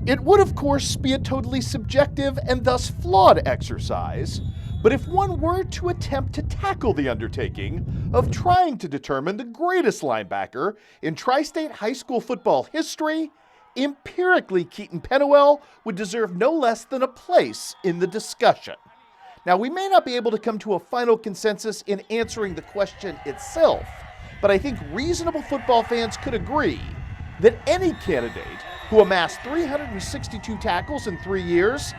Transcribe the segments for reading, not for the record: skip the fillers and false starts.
It would, of course, be a totally subjective and thus flawed exercise, but if one were to attempt to tackle the undertaking of trying to determine the greatest linebacker in Tri-State high school football history, empirically Ceaton Penuel would deserve no less than a place in the discussion. Now, we may not be able to come to a final consensus in answering the question itself, but I think reasonable football fans could agree that any candidate who amassed 362 tackles in 3 years,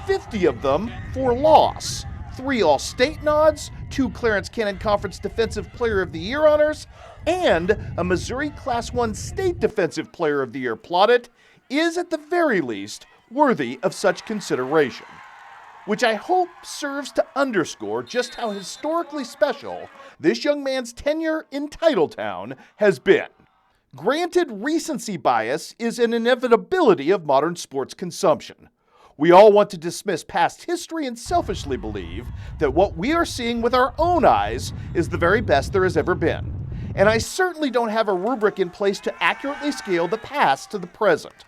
50 of them for loss, 3 All-State nods, 2 Clarence Cannon Conference Defensive Player of the Year honors, and a Missouri Class I State Defensive Player of the Year plaudit, is at the very least worthy of such consideration, which I hope serves to underscore just how historically special this young man's tenure in Titletown has been. Granted, recency bias is an inevitability of modern sports consumption. We all want to dismiss past history and selfishly believe that what we are seeing with our own eyes is the very best there has ever been. And I certainly don't have a rubric in place to accurately scale the past to the present.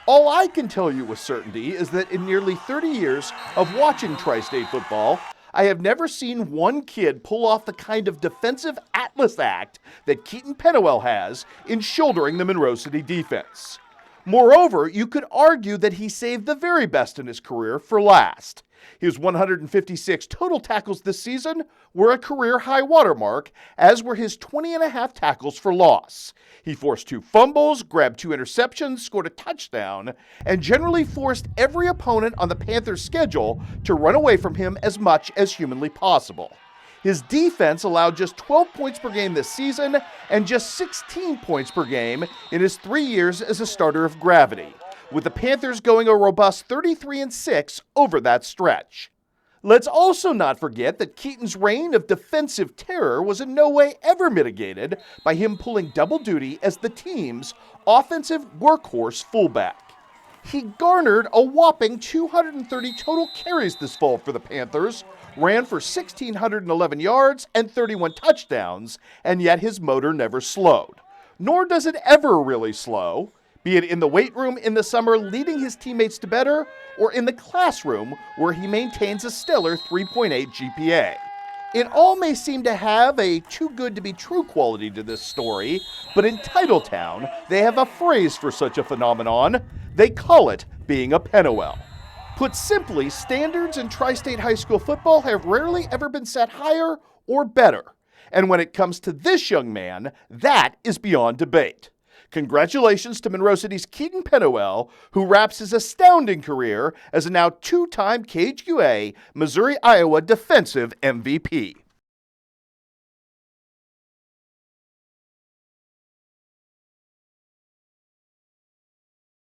All I can tell you with certainty is that in nearly 30 years of watching Tri-State football, I have never seen one kid pull off the kind of defensive Atlas act that Ceaton Penuel has in shouldering the Monroe City defense. Moreover, you could argue that he saved the very best in his career for last. His 156 total tackles this season were a career high watermark, as were his 20.5 tackles for loss. He forced 2 fumbles, grabbed 2 interceptions, scored a touchdown, and generally forced every opponent on the Panthers' schedule to run away from him as much as humanly possible. His defense allowed just 12 points per game this season and just 16 points per game in his 3 years as a starter of gravity, with the Panthers going a robust 33-6 over that stretch. Let's also not forget that Ceaton's reign of defensive terror was in no way ever mitigated by him pulling double duty as the team's offensive workhorse fullback. He garnered a whopping 230 total carries this fall for the Panthers, ran for 1,611 yards and 31 touchdowns, and yet his motor never slowed. Nor does it ever really slow, be it in the weight room in the summer leading his teammates to better, or in the classroom where he maintains a stellar 3.8 GPA. It all may seem to have a too good to be true quality to this story, but in Titletown, they have a phrase for such a phenomenon. They call it being a Penuel. Put simply, standards in Tri-State high school football have rarely ever been set higher or better. And when it comes to this young man, that is beyond debate. Congratulations to Monroe City's Ceaton Penuel, who wraps his astounding career as a now 2-time KHQA Missouri-Iowa defensive MVP.